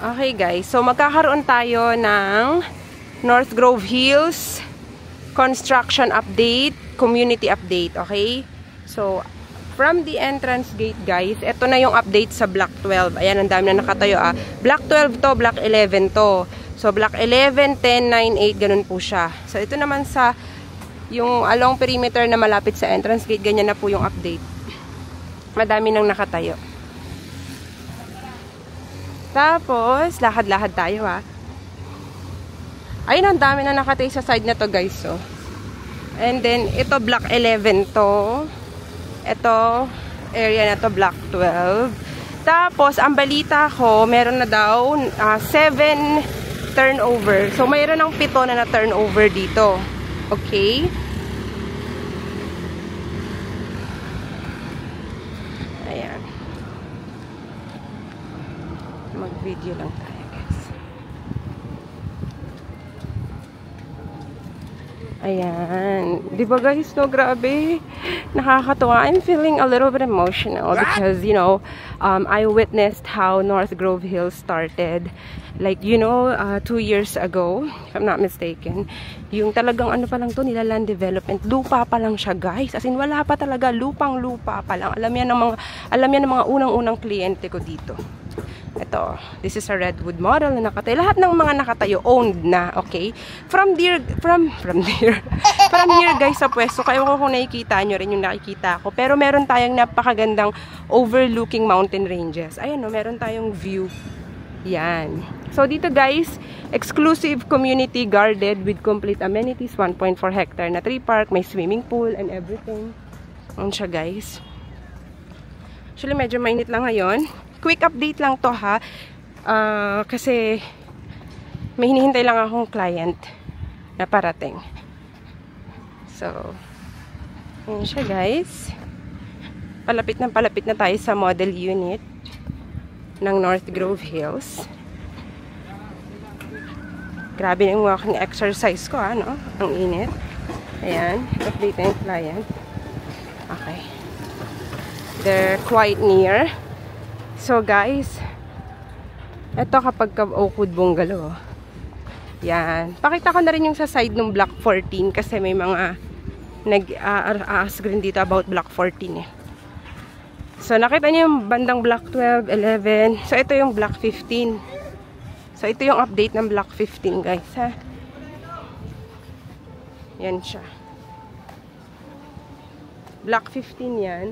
Okay guys, so magkakaroon tayo ng North Grove Hills construction update, community update, okay? So, from the entrance gate guys, ito na yung update sa Block 12. Ayan, ang dami na nakatayo ah. Block 12 to, Block 11 to. So, Block 11, 10, 9, 8, ganun po siya. So, ito naman sa yung along perimeter na malapit sa entrance gate, ganyan na po yung update. Madami nang nakatayo. Tapos, lakad-lakad tayo ha. Ayun, ang dami na nakatay sa side na to guys. So. And then, ito block 11 to. Ito, area na to block 12. Tapos, ang balita ko, meron na daw 7 turnover. So, mayroon ng 7 na turnover dito. Okay? Ayan. Mag-video lang tayo, guys. Ayan. Diba guys, no? Grabe. Nakakatawa. I'm feeling a little bit emotional because, you know, I witnessed how North Grove Hills started. Like, you know, 2 years ago, if I'm not mistaken, yung talagang ano pa lang to, nila land development, lupa pa lang siya, guys. As in, wala pa talaga, lupang-lupa pa lang. Alam yan ng mga unang-unang kliyente ko dito. Ito, this is a redwood model na nakatayo. Lahat ng mga nakatayo, owned na, okay? From here, guys, sa pwesto, kayo ko kung nakikita nyo rin yung nakikita ko. Pero meron tayong napakagandang overlooking mountain ranges. Ayan, no, meron tayong view. Yan. So, dito guys, exclusive community guarded with complete amenities, 1.4 hectare na tree park, may swimming pool and everything. Ano siya guys? Actually, medyo mainit lang ngayon. Quick update lang to ha. Kasi may hinihintay lang akong client na parating. So, yun siya guys. Palapit na tayo sa model unit ng North Grove Hills. Grabe yung walking exercise ko, ano? Ang init. Ayan. Update na yung client. Okay. They're quite near. So, guys, ito kapag Oakwood Bungalow. Yan. Pakita ko na rin yung sa side ng Block 14 kasi may mga nag-ask rin dito about Block 14 eh. So, nakita niyo yung bandang Block 12, 11. So, ito yung Block 15. So, ito yung update ng Block 15, guys, ha? Yan siya. Block 15 yan.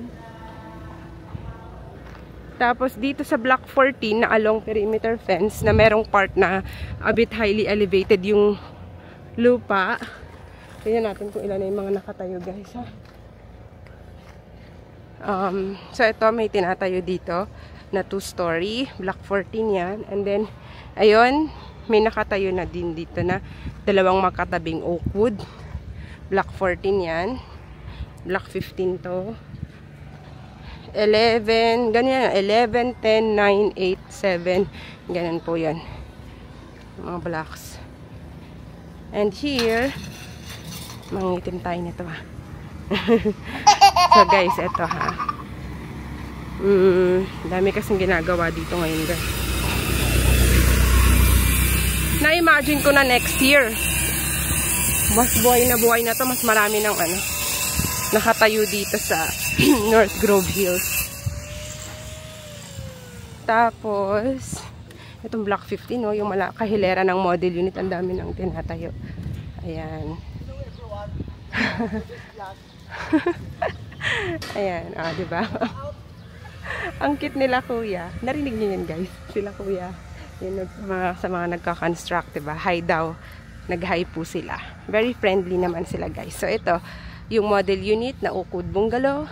Tapos, dito sa Block 14, na along perimeter fence, na merong part na a bit highly elevated yung lupa. Tingnan natin kung ilan na yung mga nakatayo, guys, ha? So, ito, may tinatayo dito na 2-story. Block 14 yan. And then, ayun, may nakatayo na din dito na dalawang makatabing Oakwood. Block 14 yan. Block 15 to. 11, ganyan. 11, 10, 9, 8, 7. Ganyan po yan. Mga blocks. And here, mangitim tayo nito ha. So guys, eto ha. Dami kasing ginagawa dito ngayon guys. Na-imagine ko na next year, mas buhay na to, mas marami ng ano, nakatayo dito sa North Grove Hills. Tapos, itong Block 15, no, yung kahilera ng model unit, ang dami nang tinatayo. Ayan. Ayan, diba? Ang cute nila kuya. Narinig niyo yun guys? Sila kuya. Yun, sa mga nagka-construct, diba? Hi daw. Nag-hi po sila. Very friendly naman sila guys. So ito, yung model unit na Oakwood Bungalow.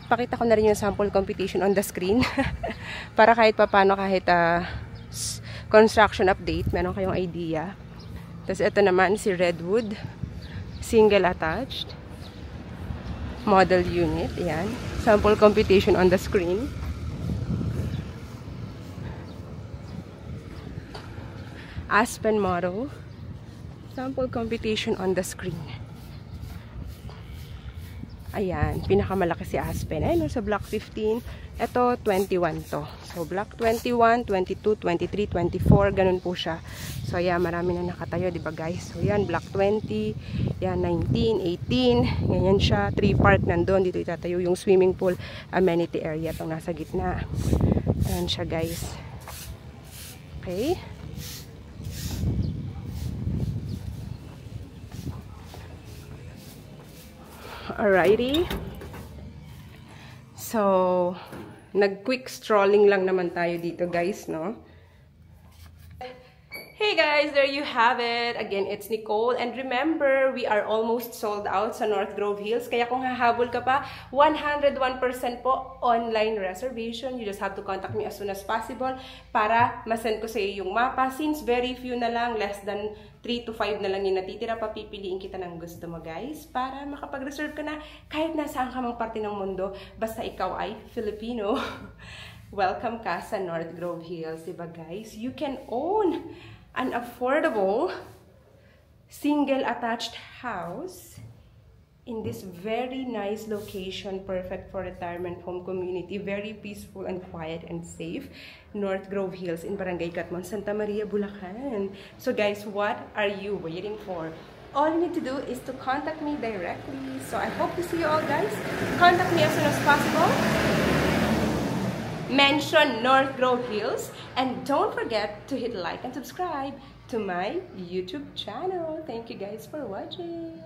Pakita ko na rin yung sample computation on the screen. Para kahit papano, kahit construction update, meron kayong idea. Tapos ito naman si Redwood. Single attached. Model unit. Ayan. Sample computation on the screen. Aspen model. Sample computation on the screen. Ayan, pinakamalaki si Aspen. Ayun, sa block 15. Ito, 21 to. So, block 21, 22, 23, 24. Ganun po siya. So, ayan, marami na nakatayo, diba guys? So, ayan, block 20. Ayan, 19, 18. Ganyan siya. 3 park nandun. Dito itatayo yung swimming pool amenity area. Itong nasa gitna. Ayan siya, guys. Okay. Alrighty. So, nag-quick strolling lang naman tayo dito, guys, no? Hey guys, there you have it. Again, it's Nicole. And remember, we are almost sold out sa North Grove Hills. Kaya kung hahabol ka pa, 101% po online reservation. You just have to contact me as soon as possible para masend ko sa iyo yung mapa. Since very few na lang, less than 3 to 5 na lang yung natitira, papipiliin kita ng gusto mo, guys. Para makapag-reserve ka na kahit nasaan ka mang parte ng mundo. Basta ikaw ay Filipino. Welcome ka sa North Grove Hills, diba guys? You can own an affordable single attached house in this very nice location, perfect for retirement home community, very peaceful and quiet and safe. North Grove Hills in Barangay Catmon, Santa Maria, Bulacan. So guys, what are you waiting for? All you need to do is to contact me directly. So I hope to see you all, guys. Contact me as soon as possible. Mention North Grove Hills, and don't forget to hit like and subscribe to my YouTube channel. Thank you guys for watching.